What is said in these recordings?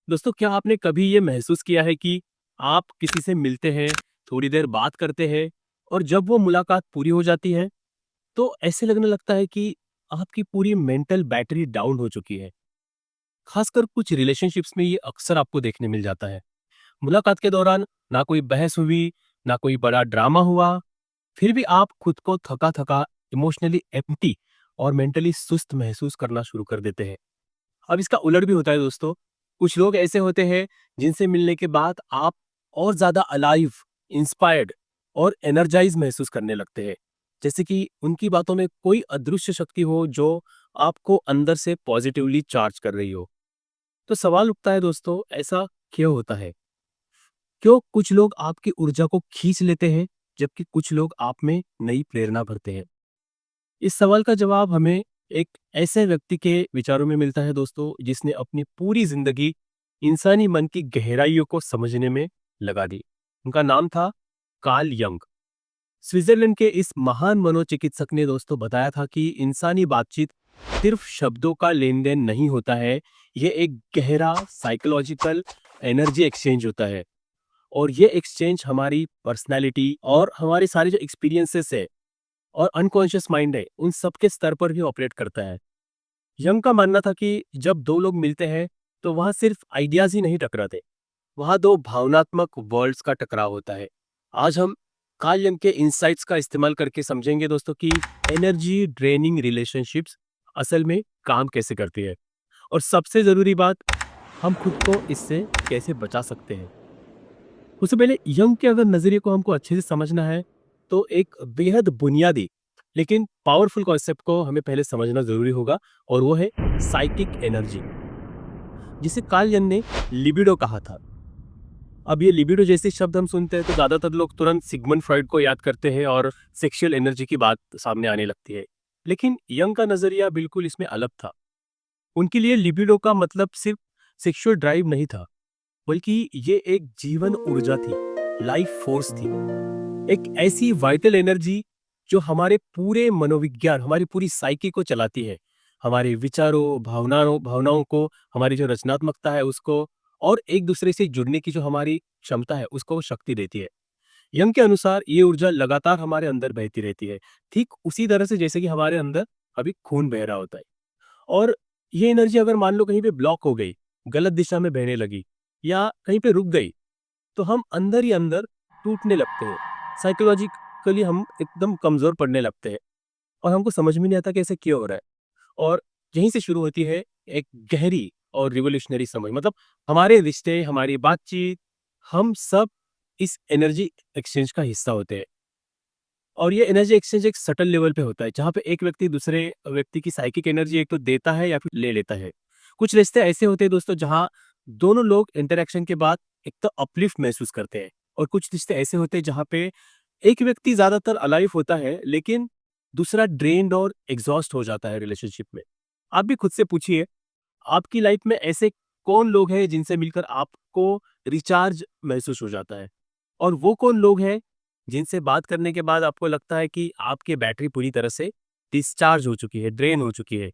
दोस्तों, क्या आपने कभी ये महसूस किया है कि आप किसी से मिलते हैं, थोड़ी देर बात करते हैं और जब वो मुलाकात पूरी हो जाती है, तो ऐसे लगने लगता है कि आपकी पूरी मेंटल बैटरी डाउन हो चुकी है। खासकर कुछ रिलेशनशिप्स में ये अक्सर आपको देखने मिल जाता है। मुलाकात के दौरान ना कोई बहस हुई, ना कोई बड़ा ड्रामा हुआ, फिर भी आप खुद को थका-थका, इमोशनली एम्प्टी और मेंटली सुस्त महसूस करना शुरू कर देते हैं। अब इसका उलट भी होता है दोस्तों। कुछ लोग ऐसे होते हैं जिनसे मिलने के बाद आप और ज़्यादा अलाइव, इंस्पायर्ड और एनर्जाइज़ महसूस करने लगते हैं। जैसे कि उनकी बातों में कोई अदृश्य शक्ति हो जो आपको अंदर से पॉजिटिवली चार्ज कर रही हो। तो सवाल उठता है दोस्तों, ऐसा क्यों होता है? क्यों कुछ लोग आपकी ऊर्जा को खींच लेते हैं, जबकि कुछ लोग आप में नई प्रेरणा भरते हैं? इस सवाल का जवाब हमें एक ऐसे व्यक्ति के विचारों में मिलता है दोस्तों, जिसने अपनी पूरी जिंदगी इंसानी मन की गहराइयों को समझने में लगा दी। उनका नाम था कार्ल यंग। स्विट्जरलैंड के इस महान मनोचिकित्सक ने दोस्तों बताया था कि इंसानी बातचीत सिर्फ शब्दों का लेन देन नहीं होता है, ये एक गहरा साइकोलॉजिकल एनर्जी एक्सचेंज होता है। और ये एक्सचेंज हमारी पर्सनैलिटी और हमारे सारे जो एक्सपीरियंसेस है और अनकॉन्शियस माइंड है, उन सब के स्तर पर भी ऑपरेट करता है। यंग का मानना था कि जब दो लोग मिलते हैं, तो वहाँ सिर्फ आइडियाज ही नहीं टकराते, वहाँ दो भावनात्मक वर्ल्ड्स का टकराव होता है। आज हम कार्ल यंग के इंसाइट्स का इस्तेमाल करके समझेंगे दोस्तों कि एनर्जी ड्रेनिंग रिलेशनशिप्स असल में काम कैसे करती है, और सबसे जरूरी बात, हम खुद को इससे कैसे बचा सकते हैं। उससे पहले यंग के अगर नजरिए को हमको अच्छे से समझना है, तो एक बेहद बुनियादी लेकिन पावरफुल कॉन्सेप्ट को हमें पहले समझना जरूरी होगा, और वो है साइकिक एनर्जी, जिसे कार्ल यंग ने लिबिडो कहा था। अब ये लिबिडो जैसे शब्द हम सुनते हैं तो ज्यादातर लोग तुरंत सिगमंड फ्रॉइड को याद करते हैं और सेक्सुअल एनर्जी की बात सामने आने लगती है। लेकिन यंग का नजरिया बिल्कुल इसमें अलग था। उनके लिए लिबिडो का मतलब सिर्फ सेक्सुअल ड्राइव नहीं था, बल्कि ये एक जीवन ऊर्जा थी, लाइफ फोर्स थी। एक ऐसी वाइटल एनर्जी जो हमारे पूरे मनोविज्ञान, हमारी पूरी साइकी को चलाती है, हमारे विचारों, भावनाओं भावनाओं को, हमारी जो रचनात्मकता है उसको, और एक दूसरे से जुड़ने की जो हमारी क्षमता है उसको वो शक्ति देती है। यंग के अनुसार ये ऊर्जा लगातार हमारे अंदर बहती रहती है, ठीक उसी तरह से जैसे कि हमारे अंदर अभी खून बह रहा होता है। और ये एनर्जी अगर मान लो कहीं पे ब्लॉक हो गई, गलत दिशा में बहने लगी या कहीं पे रुक गई, तो हम अंदर ही अंदर टूटने लगते हैं। साइकोलॉजिकली हम एकदम कमजोर पड़ने लगते हैं और हमको समझ में नहीं आता कि ऐसे क्यों हो रहा है। और यहीं से शुरू होती है एक गहरी और रिवोल्यूशनरी समझ, मतलब हमारे रिश्ते, हमारी बातचीत, हम सब इस एनर्जी एक्सचेंज का हिस्सा होते हैं। और ये एनर्जी एक्सचेंज एक सटल लेवल पे होता है, जहाँ पे एक व्यक्ति दूसरे व्यक्ति की साइकिक एनर्जी एक तो देता है या फिर ले लेता है। कुछ रिश्ते ऐसे होते हैं दोस्तों, जहाँ दोनों लोग इंटरेक्शन के बाद एक तो अपलिफ्ट महसूस करते हैं, और कुछ रिश्ते ऐसे होते हैं जहाँ पे एक व्यक्ति ज्यादातर अलाइव होता है, लेकिन दूसरा ड्रेन्ड और एग्जॉस्ट हो जाता है रिलेशनशिप में। आप भी खुद से पूछिए, आपकी लाइफ में ऐसे कौन लोग हैं जिनसे मिलकर आपको रिचार्ज महसूस हो जाता है, और वो कौन लोग हैं जिनसे बात करने के बाद आपको लगता है कि आपकी बैटरी पूरी तरह से डिस्चार्ज हो चुकी है, ड्रेन हो चुकी है।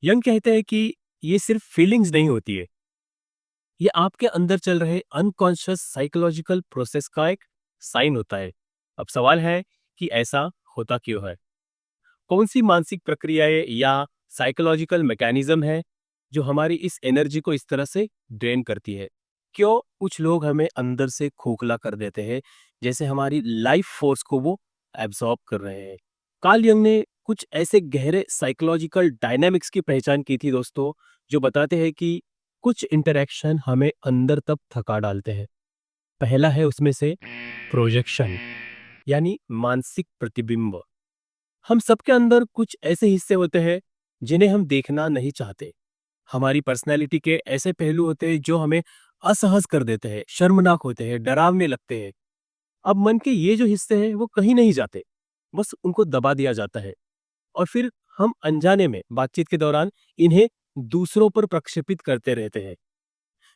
यंग कहते हैं कि ये सिर्फ फीलिंग्स नहीं होती है, ये आपके अंदर चल रहे अनकॉन्शियस साइकोलॉजिकल प्रोसेस का एक साइन होता है। अब सवाल है कि ऐसा होता क्यों है? कौन सी मानसिक प्रक्रियाएं या साइकोलॉजिकल मैकेनिज्म है जो हमारी इस एनर्जी को इस तरह से ड्रेन करती है? क्यों कुछ लोग हमें अंदर से खोखला कर देते हैं, जैसे हमारी लाइफ फोर्स को वो एब्जॉर्ब कर रहे हैं? कार्ल यंग ने कुछ ऐसे गहरे साइकोलॉजिकल डायनामिक्स की पहचान की थी दोस्तों, जो बताते हैं कि कुछ इंटरेक्शन हमें अंदर तक थका डालते हैं। पहला है उसमें से प्रोजेक्शन, यानी मानसिक प्रतिबिंब। हम सबके अंदर कुछ ऐसे हिस्से होते हैं जिन्हें हम देखना नहीं चाहते। हमारी पर्सनैलिटी के ऐसे पहलू होते हैं जो हमें असहज कर देते हैं, शर्मनाक होते हैं, डरावने लगते हैं। अब मन के ये जो हिस्से हैं वो कहीं नहीं जाते, बस उनको दबा दिया जाता है, और फिर हम अनजाने में बातचीत के दौरान इन्हें दूसरों पर प्रक्षेपित करते रहते हैं।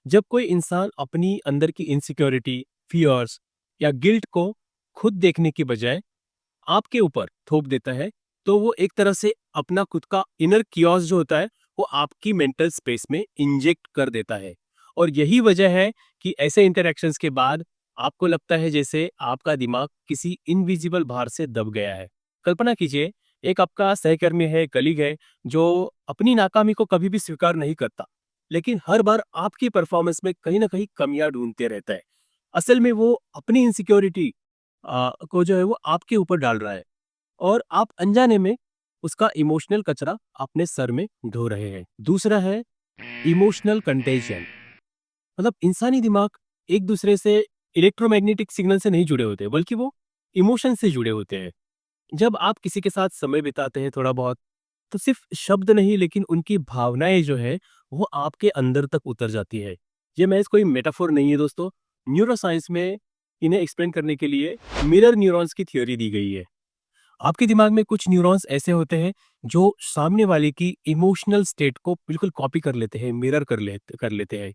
जब कोई इंसान अपनी अंदर की इनसिक्योरिटी, फियर्स या गिल्ट को खुद देखने की बजाय आपके ऊपर थोप देता है, तो वो एक तरह से अपना खुद का इनर कियोस जो होता है, वो आपकी मेंटल स्पेस में इंजेक्ट कर देता है। और यही वजह है कि ऐसे इंटरैक्शंस के बाद आपको लगता है जैसे आपका दिमाग किसी इनविजिबल भार से दब गया है। कल्पना कीजिए, एक आपका सहकर्मी है, कलीग है, जो अपनी नाकामी को कभी भी स्वीकार नहीं करता, लेकिन हर बार आपकी परफॉर्मेंस में कहीं न कहीं कमियाँ ढूँढते रहता है। असल में वो अपनी इनसिक्योरिटी को जो है वो आपके ऊपर डाल रहा है और आप अनजाने में उसका इमोशनल कचरा अपने सर में ढो रहे हैं। दूसरा है इमोशनल कंटेजियन। मतलब इंसानी दिमाग एक दूसरे से इलेक्ट्रोमैग्नेटिक सिग्नल से नहीं जुड़े होते, बल्कि वो इमोशन से जुड़े होते हैं। जब आप किसी के साथ समय बिताते हैं थोड़ा बहुत, तो सिर्फ शब्द नहीं लेकिन उनकी भावनाएं जो है वो आपके अंदर तक उतर जाती है। ये महज कोई मेटाफोर नहीं है दोस्तों। न्यूरो साइंस में इन्हें एक्सप्लेन करने के लिए मिरर न्यूरॉन्स की थ्योरी दी गई है। आपके दिमाग में कुछ न्यूरॉन्स ऐसे होते हैं जो सामने वाले की इमोशनल स्टेट को बिल्कुल कॉपी कर लेते हैं, मिरर कर लेते हैं,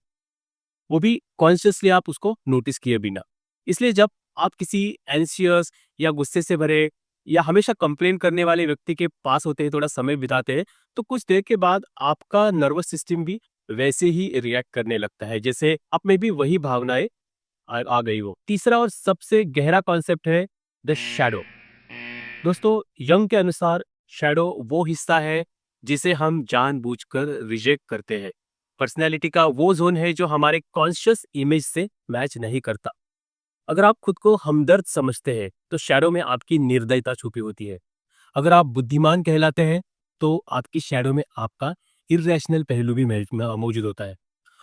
वो भी कॉन्शियसली आप उसको नोटिस किए बिना। इसलिए जब आप किसी एंशियस या गुस्से से भरे या हमेशा कंप्लेन करने वाले व्यक्ति के पास होते हैं, थोड़ा समय बिताते हैं, तो कुछ देर के बाद आपका नर्वस सिस्टम भी वैसे ही रिएक्ट करने लगता है, जैसे आप में भी वही भावनाएं आ गई हो। तीसरा और सबसे गहरा कॉन्सेप्ट है द शैडो। दोस्तों, यंग के अनुसार शैडो वो हिस्सा है जिसे हम जानबूझकर रिजेक्ट करते हैं। पर्सनैलिटी का वो जोन है जो हमारे कॉन्शियस इमेज से मैच नहीं करता। अगर आप खुद को हमदर्द समझते हैं तो शैडो में आपकी निर्दयता छुपी होती है। अगर आप बुद्धिमान कहलाते हैं तो आपकी शैडो में आपका इर्रेशनल पहलू भी मौजूद होता है।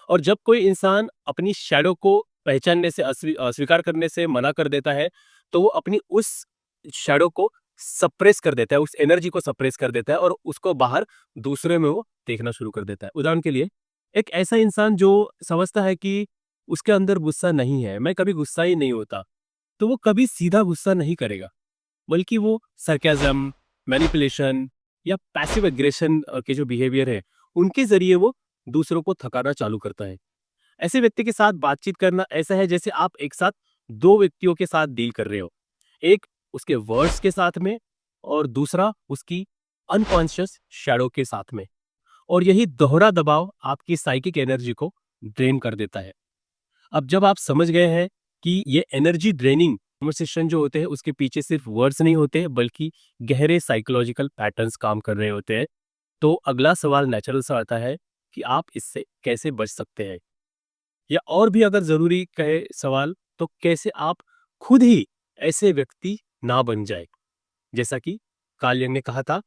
और जब कोई इंसान अपनी शैडो को पहचानने से अस्वीकार करने से मना कर देता है, तो वो अपनी उस शैडो को सप्रेस कर देता है, उस एनर्जी को सप्रेस कर देता है और उसको बाहर दूसरे में वो देखना शुरू कर देता है। उदाहरण के लिए, एक ऐसा इंसान जो समझता है कि उसके अंदर गुस्सा नहीं है, मैं कभी गुस्सा ही नहीं होता, तो वो कभी सीधा गुस्सा नहीं करेगा, बल्कि वो सरकाज़म, मैनिपुलेशन या पैसिव एग्रेशन के जो बिहेवियर है, उनके ज़रिए वो दूसरों को थकाना चालू करता है। ऐसे व्यक्ति के साथ बातचीत करना ऐसा है जैसे आप एक साथ 2 व्यक्तियों के साथ डील कर रहे हो। एक उसके वर्ड्स के साथ में और दूसरा उसकी अनकॉन्शियस शैडो के साथ में। और यही दोहरा दबाव आपकी साइकिक एनर्जी को ड्रेन कर देता है। अब जब आप समझ गए हैं कि ये एनर्जी ड्रेनिंग कन्वर्सेशन जो होते हैं उसके पीछे सिर्फ वर्ड्स नहीं होते बल्कि गहरे साइकोलॉजिकल पैटर्न्स काम कर रहे होते हैं, तो अगला सवाल नेचुरल सा आता है कि आप इससे कैसे बच सकते हैं? या और भी अगर ज़रूरी कहे सवाल, तो कैसे आप खुद ही ऐसे व्यक्ति ना बन जाए? जैसा कि कार्ल यंग ने कहा था,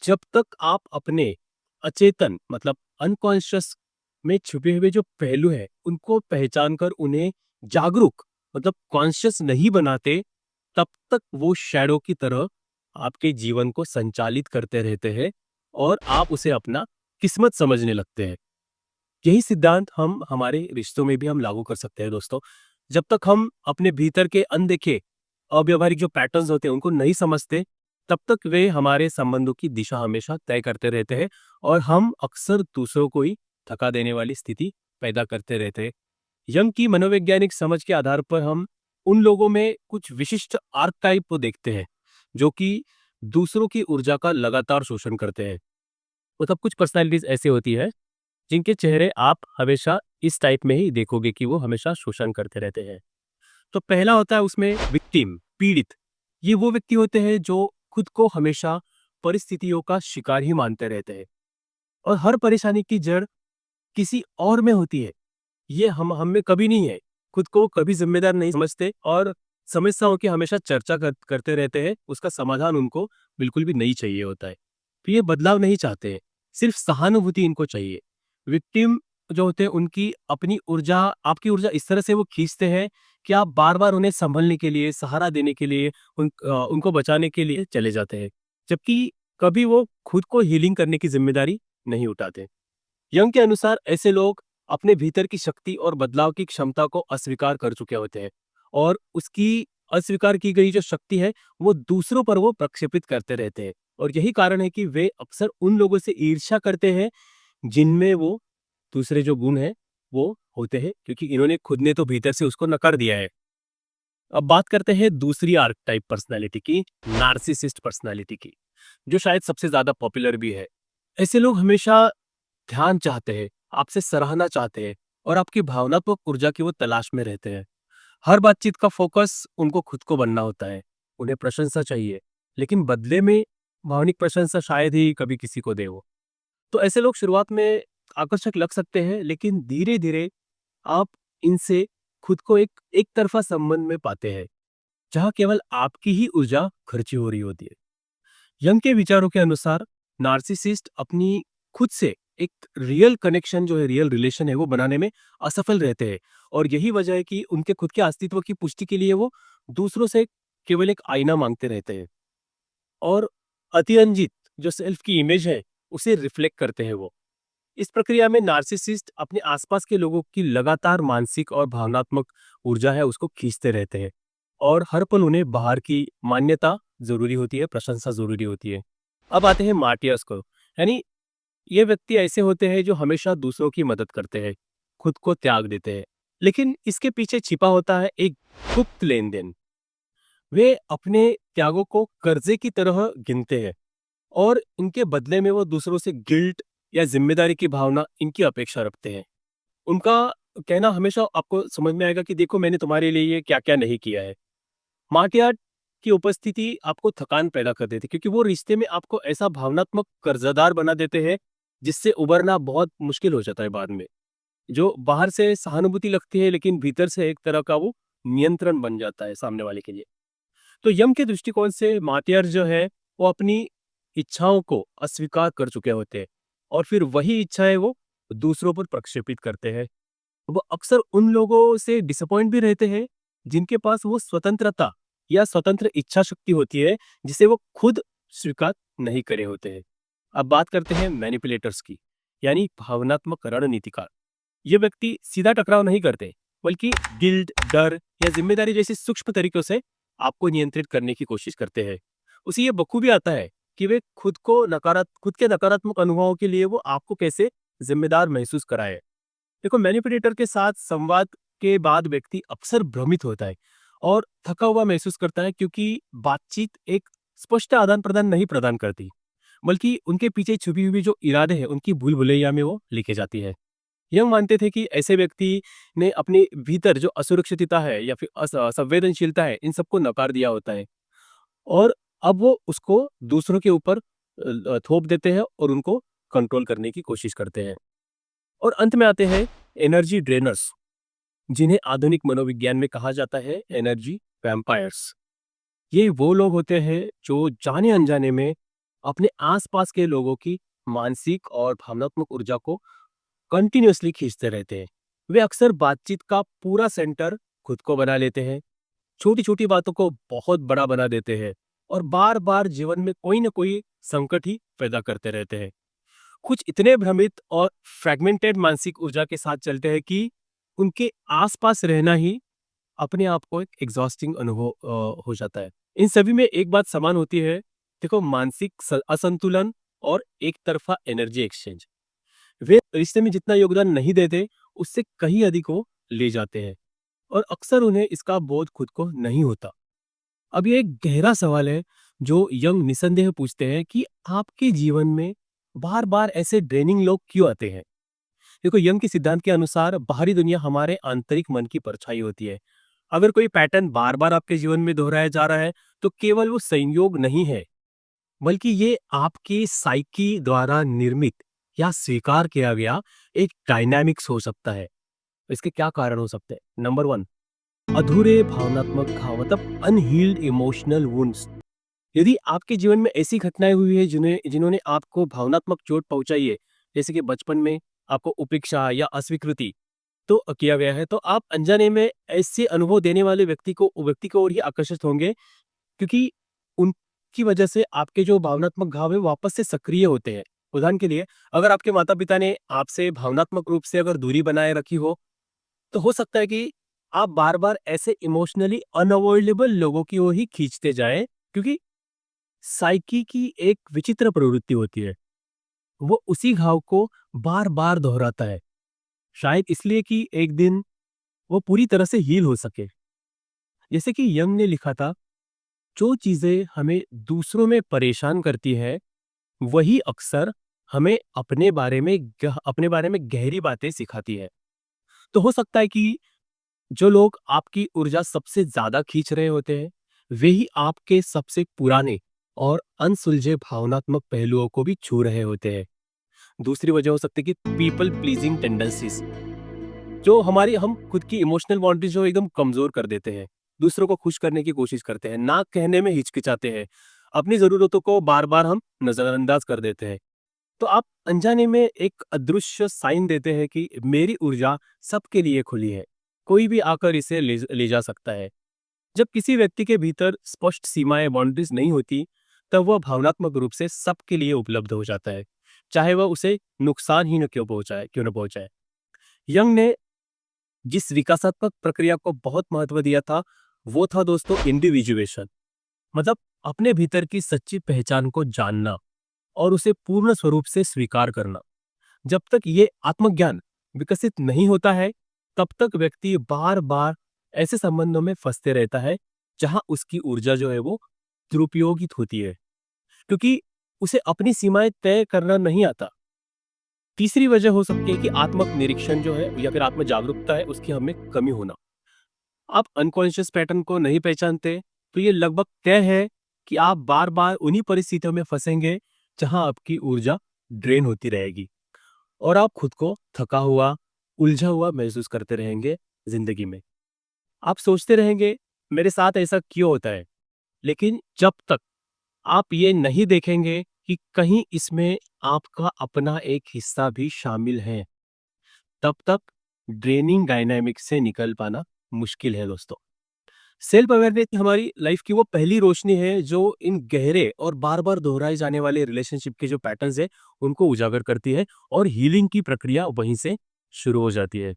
जब तक आप अपने अचेतन मतलब अनकॉन्शियस में छुपे हुए जो पहलू हैं, उनको पहचान कर उन्हें जागरूक मतलब कॉन्शियस नहीं बनाते, तब तक वो शैडो की तरह आपके जीवन को संचालित करते रहते हैं और आप उसे अपना किस्मत समझने लगते हैं। यही सिद्धांत हम हमारे रिश्तों में भी हम लागू कर सकते हैं दोस्तों। जब तक हम अपने भीतर के अनदेखे अव्यावहारिक जो पैटर्न्स होते हैं उनको नहीं समझते, तब तक वे हमारे संबंधों की दिशा हमेशा तय करते रहते हैं और हम अक्सर दूसरों को ही थका देने वाली स्थिति पैदा करते रहते हैं। यंग की मनोवैज्ञानिक समझ के आधार पर हम उन लोगों में कुछ विशिष्ट आर्कटाइप को देखते हैं जो कि दूसरों की ऊर्जा का लगातार शोषण करते हैं। मतलब कुछ पर्सनालिटीज ऐसी होती है जिनके चेहरे आप हमेशा इस टाइप में ही देखोगे कि वो हमेशा शोषण करते रहते हैं। तो पहला होता है उसमें विक्टिम, पीड़ित। ये वो व्यक्ति होते हैं जो खुद को हमेशा परिस्थितियों का शिकार ही मानते रहते हैं और हर परेशानी की जड़ किसी और में होती है। ये हम में कभी नहीं है। खुद को कभी जिम्मेदार नहीं समझते और समस्याओं की हमेशा चर्चा करते रहते हैं। उसका समाधान उनको बिल्कुल भी नहीं चाहिए होता है। तो ये बदलाव नहीं चाहते हैं, सिर्फ सहानुभूति इनको चाहिए। विक्टिम जो होते हैं उनकी अपनी ऊर्जा, आपकी ऊर्जा इस तरह से वो खींचते हैं कि आप बार-बार उन्हें संभलने के लिए, सहारा देने के लिए, उनको बचाने के लिए चले जाते हैं। जबकि कभी वो खुद को हीलिंग करने की जिम्मेदारी नहीं उठाते। यंग के अनुसार ऐसे लोग अपने भीतर की शक्ति और बदलाव की क्षमता को अस्वीकार कर चुके होते हैं और उसकी अस्वीकार की गई जो शक्ति है वो दूसरों पर वो प्रक्षेपित करते रहते हैं। और यही कारण है कि वे अक्सर उन लोगों से ईर्ष्या करते हैं जिनमें वो दूसरे जो गुण हैं वो होते हैं, क्योंकि इन्होंने खुद ने तो भीतर से उसको नकार दिया है। अब बात करते हैं दूसरी आर्कटाइप पर्सनालिटी की, नार्सिसिस्ट पर्सनालिटी की, जो शायद सबसे ज्यादा पॉपुलर भी है। ऐसे लोग हमेशा ध्यान चाहते हैं, आपसे सराहना चाहते हैं और आपकी भावनात्मक ऊर्जा की वो तलाश में रहते हैं। हर बातचीत का फोकस उनको खुद को बनना होता है। उन्हें प्रशंसा चाहिए, लेकिन बदले में भावनिक प्रशंसा शायद ही कभी किसी को दे वो। तो ऐसे लोग शुरुआत में आकर्षक लग सकते हैं, लेकिन धीरे-धीरे आप इनसे खुद को एक एक तरफ़ा संबंध में पाते हैं, जहाँ केवल आपकी ही ऊर्जा खर्ची हो रही होती है। यंग के विचारों के अनुसार नार्सिसिस्ट अपनी खुद से एक रियल कनेक्शन जो है, रियल रिलेशन है, वो बनाने में असफल रहते हैं और यही वजह है कि उनके खुद के अस्तित्व की पुष्टि के लिए वो दूसरों से केवल एक आईना मांगते रहते हैं और अतिरंजित जो सेल्फ की इमेज है, उसे रिफ्लेक्ट करते हैं वो। इस प्रक्रिया में नार्सिसिस्ट अपने आसपास के लोगों की लगातार मानसिक और भावनात्मक ऊर्जा है, उसको खींचते रहते हैं और हर पल उन्हें बाहर की मान्यता ज़रूरी होती है, प्रशंसा ज़रूरी होती है। अब आते हैं मार्टियर्स को, यानी ये व्यक्ति ऐसे होते हैं जो हमेशा दूसरों की मदद करते हैं, खुद को त्याग देते हैं, लेकिन इसके पीछे छिपा होता है एक गुप्त लेन-देन। वे अपने त्यागों को कर्जे की तरह गिनते हैं और इनके बदले में वो दूसरों से गिल्ट या जिम्मेदारी की भावना इनकी अपेक्षा रखते हैं। उनका कहना हमेशा आपको समझ में आएगा कि देखो मैंने तुम्हारे लिए ये क्या-क्या नहीं किया है। मार्टियार्ड की उपस्थिति आपको थकान पैदा कर देती है क्योंकि वो रिश्ते में आपको ऐसा भावनात्मक कर्जदार बना देते हैं जिससे उबरना बहुत मुश्किल हो जाता है बाद में। जो बाहर से सहानुभूति लगती है लेकिन भीतर से एक तरह का वो नियंत्रण बन जाता है सामने वाले के लिए। तो यम के दृष्टिकोण से मार्टियर जो है वो अपनी इच्छाओं को अस्वीकार कर चुके होते हैं और फिर वही इच्छाएं वो दूसरों पर प्रक्षेपित करते हैं। वो अक्सर उन लोगों से डिसअपॉइंट भी रहते हैं जिनके पास वो स्वतंत्रता या स्वतंत्र इच्छा शक्ति होती है जिसे वो खुद स्वीकार नहीं करे होते हैं। अब बात करते हैं मैनिपुलेटर्स की, यानी भावनात्मक रणनीतिकार। ये व्यक्ति सीधा टकराव नहीं करते, बल्कि गिल्ट, डर या जिम्मेदारी जैसी सूक्ष्म तरीकों से आपको नियंत्रित करने की कोशिश करते हैं। उसे ये बखूबी आता है कि वे खुद के नकारात्मक अनुभवों के लिए वो आपको कैसे जिम्मेदार महसूस कराए। देखो, मैनिपुलेटर के साथ संवाद के बाद व्यक्ति अक्सर भ्रमित होता है और थका हुआ महसूस करता है क्योंकि बातचीत एक स्पष्ट आदान प्रदान नहीं प्रदान करती, बल्कि उनके पीछे छुपी हुई जो इरादे हैं उनकी भूल भुलैया में वो लिखे जाती है। यह मानते थे कि ऐसे व्यक्ति ने अपने भीतर जो असुरक्षितता है या फिर संवेदनशीलता है, इन सबको नकार दिया होता है और अब वो उसको दूसरों के ऊपर थोप देते हैं और उनको कंट्रोल करने की कोशिश करते हैं। और अंत में आते हैं एनर्जी ड्रेनर्स, जिन्हें आधुनिक मनोविज्ञान में कहा जाता है एनर्जी वैम्पायर्स। ये वो लोग होते हैं जो जाने अनजाने में अपने आसपास के लोगों की मानसिक और भावनात्मक ऊर्जा को कंटिन्यूअसली खींचते रहते हैं। वे अक्सर बातचीत का पूरा सेंटर खुद को बना लेते हैं, छोटी-छोटी बातों को बहुत बड़ा बना देते हैं और बार-बार जीवन में कोई न कोई संकट ही पैदा करते रहते हैं। कुछ इतने भ्रमित और फ्रैगमेंटेड मानसिक ऊर्जा के साथ चलते हैं कि उनके आसपास रहना ही अपने आप को एक एग्जॉस्टिंग अनुभव हो जाता है। इन सभी में एक बात समान होती है, देखो, मानसिक असंतुलन और एक तरफा एनर्जी एक्सचेंज। वे रिश्ते में जितना योगदान नहीं देते, उससे कहीं अधिक वो ले जाते हैं और अक्सर उन्हें इसका बोध खुद को नहीं होता। अब ये एक गहरा सवाल है जो यंग निसंदेह पूछते हैं कि आपके जीवन में बार-बार ऐसे ड्रेनिंग लोग क्यों आते हैं? देखो, यंग के सिद्धांत के अनुसार बाहरी दुनिया हमारे आंतरिक मन की परछाई होती है। अगर कोई पैटर्न बार-बार आपके जीवन में दोहराया जा रहा है, तो केवल वो संयोग नहीं है, बल्कि ये आपकी साइकी द्वारा निर्मित या स्वीकार किया गया एक डायनामिक्स हो सकता है। इसके क्या कारण हो सकते हैं? नंबर 1, अधूरे भावनात्मक घाव, मतलब अनहील्ड इमोशनल वुंड्स। यदि आपके जीवन में ऐसी घटनाएं हुई है जिन्होंने आपको भावनात्मक चोट पहुंचाई है, जैसे कि बचपन में आपको उपेक्षा या अस्वीकृति तो किया गया है, तो आप अनजाने में ऐसे अनुभव देने वाले व्यक्ति को और ही आकर्षित होंगे, क्योंकि उनकी वजह से आपके जो भावनात्मक घाव है वापस से सक्रिय होते हैं। उदाहरण के लिए, अगर आपके माता पिता ने आपसे भावनात्मक रूप से अगर दूरी बनाए रखी हो, तो हो सकता है कि आप बार बार ऐसे इमोशनली अनअवॉइडेबल लोगों की ओर ही खींचते जाएं, क्योंकि साइकी की एक विचित्र प्रवृत्ति होती है, वो उसी घाव को बार बार दोहराता है, शायद इसलिए कि एक दिन वो पूरी तरह से हील हो सके। जैसे कि यंग ने लिखा था, जो चीजें हमें दूसरों में परेशान करती है, वही अक्सर हमें अपने बारे में गहरी बातें सिखाती है। तो हो सकता है कि जो लोग आपकी ऊर्जा सबसे ज़्यादा खींच रहे होते हैं, वे ही आपके सबसे पुराने और अनसुलझे भावनात्मक पहलुओं को भी छू रहे होते हैं। दूसरी वजह हो सकती है कि पीपल प्लीजिंग टेंडेंसीज़, जो हमारी हम खुद की इमोशनल बाउंड्रीज जो एकदम कमज़ोर कर देते हैं। दूसरों को खुश करने की कोशिश करते हैं, ना कहने में हिचकिचाते हैं। अपनी ज़रूरतों को बार-बार हम नज़रअंदाज कर देते हैं। तो आप अनजाने में एक अदृश्य साइन देते हैं कि मेरी ऊर्जा सबके लिए खुली है, कोई भी आकर इसे ले जा सकता है। जब किसी व्यक्ति के भीतर स्पष्ट सीमाएं बाउंड्रीज नहीं होती, तब वह भावनात्मक रूप से सबके लिए उपलब्ध हो जाता है, चाहे वह उसे नुकसान ही न क्यों न पहुंचाए। यंग ने जिस विकासात्मक प्रक्रिया को बहुत महत्व दिया था, वो था दोस्तों इंडिविजुएशन। मतलब अपने भीतर की सच्ची पहचान को जानना और उसे पूर्ण स्वरूप से स्वीकार करना। जब तक ये आत्मज्ञान विकसित नहीं होता है, तब तक व्यक्ति बार बार ऐसे संबंधों में फंसते रहता है जहां उसकी ऊर्जा जो है वो दुरुपयोगित होती है, क्योंकि उसे अपनी सीमाएं तय करना नहीं आता। तीसरी वजह हो सकती है कि आत्मक निरीक्षण जो है या फिर आत्म जागरूकता है, उसकी हमें कमी होना। आप अनकॉन्शियस पैटर्न को नहीं पहचानते, तो ये लगभग तय है कि आप बार बार उन्हीं परिस्थितियों में फंसेंगे जहां आपकी ऊर्जा ड्रेन होती रहेगी और आप खुद को थका हुआ, उलझा हुआ महसूस करते रहेंगे जिंदगी में। आप सोचते रहेंगे, मेरे साथ ऐसा क्यों होता है? लेकिन जब तक आप ये नहीं देखेंगे कि कहीं इसमें आपका अपना एक हिस्सा भी शामिल है, तब तक ड्रेनिंग डायनामिक से निकल पाना मुश्किल है दोस्तों। सेल्फ अवेयरनेस हमारी लाइफ की वो पहली रोशनी है जो इन गहरे और बार बार दोहराए जाने वाले रिलेशनशिप के जो पैटर्न्स है, उनको उजागर करती है और हीलिंग की प्रक्रिया वहीं से शुरू हो जाती है।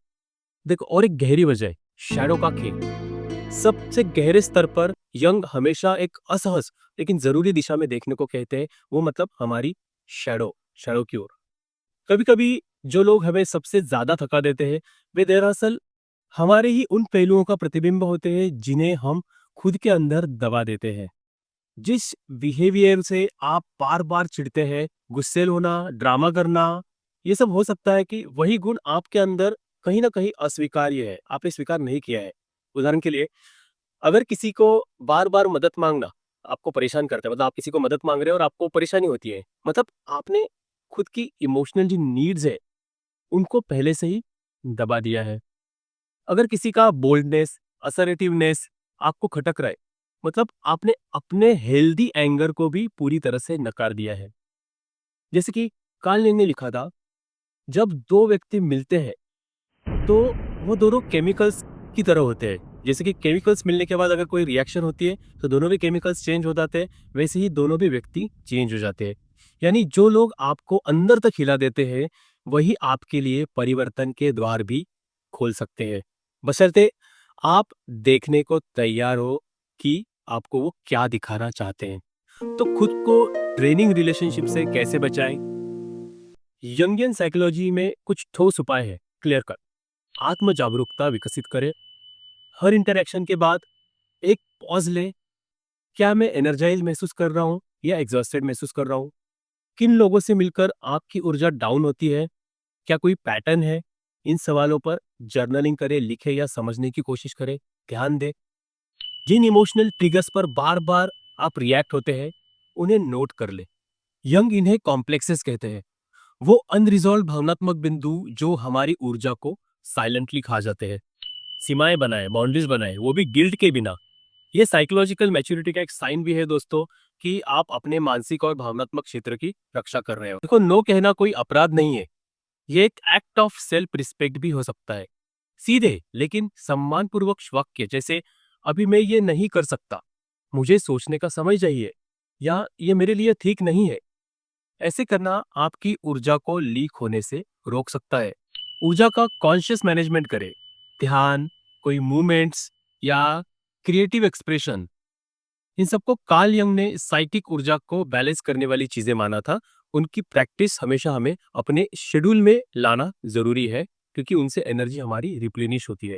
देखो, और एक गहरी वजह है शैडो का खेल। सबसे गहरे स्तर पर यंग हमेशा एक असहज लेकिन जरूरी दिशा में देखने को कहते हैं, वो मतलब हमारी शैडो शैडो की ओर। कभी कभी जो लोग हमें सबसे ज्यादा थका देते हैं, वे दरअसल हमारे ही उन पहलुओं का प्रतिबिंब होते हैं जिन्हें हम खुद के अंदर दबा देते हैं। जिस बिहेवियर से आप बार बार चिढ़ते हैं, गुस्से होना, ड्रामा करना, ये सब हो सकता है कि वही गुण आपके अंदर कहीं ना कहीं अस्वीकार्य है, आपने स्वीकार नहीं किया है। उदाहरण के लिए, अगर किसी को बार बार मदद मांगना आपको परेशान करता है, मतलब आप किसी को मदद मांग रहे हो और आपको परेशानी होती है, मतलब आपने खुद की इमोशनल जो नीड्स है उनको पहले से ही दबा दिया है। अगर किसी का बोल्डनेस, असर्टिवनेस आपको खटक रहा है, मतलब आपने अपने हेल्दी एंगर को भी पूरी तरह से नकार दिया है। जैसे कि कार्ल ने लिखा था, जब दो व्यक्ति मिलते हैं तो वो दोनों केमिकल्स की तरह होते हैं। जैसे कि केमिकल्स मिलने के बाद अगर कोई रिएक्शन होती है तो दोनों भी केमिकल्स चेंज हो जाते हैं, वैसे ही दोनों भी व्यक्ति चेंज हो जाते हैं। यानी जो लोग आपको अंदर तक हिला देते हैं, वही आपके लिए परिवर्तन के द्वार भी खोल सकते हैं, बशर्ते आप देखने को तैयार हो कि आपको वो क्या दिखाना चाहते हैं। तो खुद को ट्रेनिंग रिलेशनशिप से कैसे बचाएं? यंगियन साइकोलॉजी में कुछ ठोस उपाय है, क्लियर कट। आत्म जागरूकता विकसित करें। हर इंटरैक्शन के बाद एक पॉज लें। क्या मैं एनर्जाइज महसूस कर रहा हूँ या एग्जॉस्टेड महसूस कर रहा हूँ? किन लोगों से मिलकर आपकी ऊर्जा डाउन होती है? क्या कोई पैटर्न है? इन सवालों पर जर्नलिंग करें, लिखें या समझने की कोशिश करें। ध्यान दें, जिन इमोशनल ट्रिगर्स पर बार बार आप रिएक्ट होते हैं, उन्हें नोट कर लें। यंग इन्हें कॉम्प्लेक्सेस कहते हैं, वो अनरिजॉल्व भावनात्मक बिंदु जो हमारी ऊर्जा को साइलेंटली खा जाते हैं। सीमाएं बनाएं, बाउंड्रीज बनाएं, वो भी गिल्ट के बिना। ये साइकोलॉजिकल मैच्योरिटी का एक साइन भी है दोस्तों, कि आप अपने मानसिक और भावनात्मक क्षेत्र की रक्षा कर रहे हो। देखो, नो कहना कोई अपराध नहीं है, ये एक एक्ट ऑफ सेल्फ रिस्पेक्ट भी हो सकता है। सीधे लेकिन सम्मानपूर्वक वाक्य जैसे, अभी मैं ये नहीं कर सकता, मुझे सोचने का समय चाहिए, या ये मेरे लिए ठीक नहीं है, ऐसे करना आपकी ऊर्जा को लीक होने से रोक सकता है। ऊर्जा का कॉन्शियस मैनेजमेंट करें। ध्यान, कोई मूवमेंट्स या क्रिएटिव एक्सप्रेशन, इन सबको कार्ल यंग ने साइकिक ऊर्जा को बैलेंस करने वाली चीजें माना था। उनकी प्रैक्टिस हमेशा हमें अपने शेड्यूल में लाना जरूरी है, क्योंकि उनसे एनर्जी हमारी रिप्लेनिश होती है।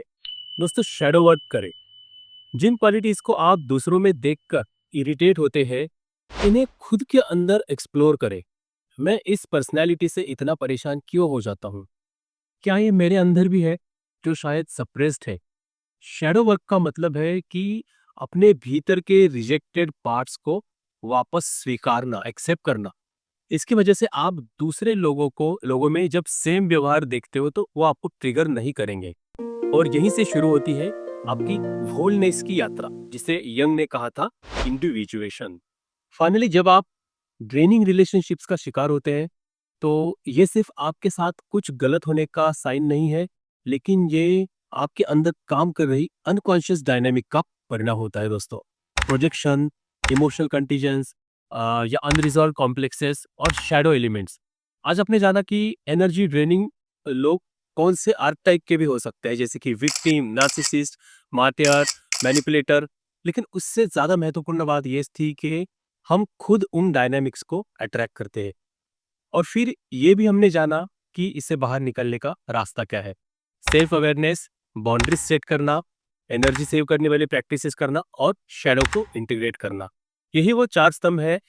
दोस्तों, शैडो वर्क करें। जिन क्वालिटीज को आप दूसरों में देखकर इरिटेट होते हैं, इन्हें खुद के अंदर एक्सप्लोर करें। मैं इस पर्सनैलिटी से इतना परेशान क्यों हो जाता हूँ? क्या ये मेरे अंदर भी है? जो शायद सप्रेस्ड है। शैडो वर्क का मतलब है कि अपने भीतर के रिजेक्टेड पार्ट्स को वापस स्वीकारना, एक्सेप्ट करना। इसकी वजह से आप दूसरे लोगों में जब सेम व्यवहार देखते हो तो वो आपको ट्रिगर नहीं करेंगे। और यहीं से शुरू होती है आपकी होलनेस की यात्रा, जिसे यंग ने कहा था इंडिविजुएशन। फाइनली जब आप ड्रेनिंग रिलेशनशिप्स का शिकार होते हैं, तो ये सिर्फ आपके साथ कुछ गलत होने का साइन नहीं है, लेकिन ये आपके अंदर काम कर रही अनकॉन्शियस डायनामिक का परिणाम होता है दोस्तों। प्रोजेक्शन, इमोशनल कंटीजेंस या अनरिजॉल्व कॉम्प्लेक्सेस और शैडो एलिमेंट्स। आज आपने जाना कि एनर्जी ड्रेनिंग लोग कौन से आर्कटाइप के भी हो सकते हैं, जैसे कि विक्टिम, नार्सिसिस्ट, मार्टियर, मैनिपुलेटर। लेकिन उससे ज्यादा महत्वपूर्ण बात यह थी कि हम खुद उन डायनामिक्स को अट्रैक्ट करते हैं। और फिर ये भी हमने जाना कि इससे बाहर निकलने का रास्ता क्या है। सेल्फ अवेयरनेस, बाउंड्रीज सेट करना, एनर्जी सेव करने वाली प्रैक्टिसेस करना और शैडो को इंटीग्रेट करना। यही वो चार स्तंभ है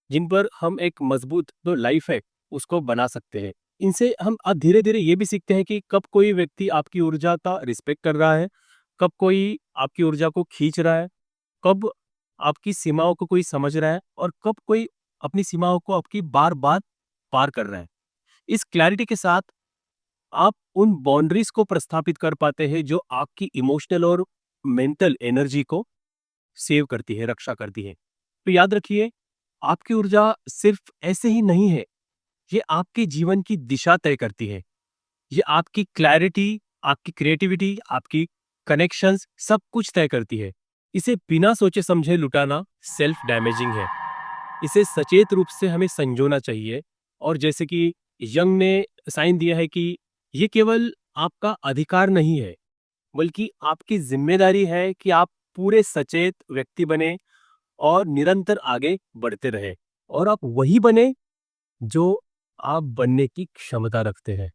जिन पर हम एक मजबूत जो लाइफ है उसको बना सकते हैं। इनसे हम अब धीरे धीरे ये भी सीखते हैं कि कब कोई व्यक्ति आपकी ऊर्जा का रिस्पेक्ट कर रहा है, कब कोई आपकी ऊर्जा को खींच रहा है, कब आपकी सीमाओं को कोई समझ रहा है और कब कोई अपनी सीमाओं को आपकी बार बार पार कर रहा है। इस क्लैरिटी के साथ आप उन बाउंड्रीज को प्रस्थापित कर पाते हैं जो आपकी इमोशनल और मेंटल एनर्जी को सेव करती है, रक्षा करती है। तो याद रखिए, आपकी ऊर्जा सिर्फ ऐसे ही नहीं है, ये आपके जीवन की दिशा तय करती है। ये आपकी क्लैरिटी, आपकी क्रिएटिविटी, आपकी कनेक्शंस सब कुछ तय करती है। इसे बिना सोचे समझे लुटाना सेल्फ डैमेजिंग है। इसे सचेत रूप से हमें संजोना चाहिए। और जैसे कि यंग ने साइन दिया है कि ये केवल आपका अधिकार नहीं है, बल्कि आपकी जिम्मेदारी है कि आप पूरे सचेत व्यक्ति बने और निरंतर आगे बढ़ते रहे। और आप वही बने जो आप बनने की क्षमता रखते हैं।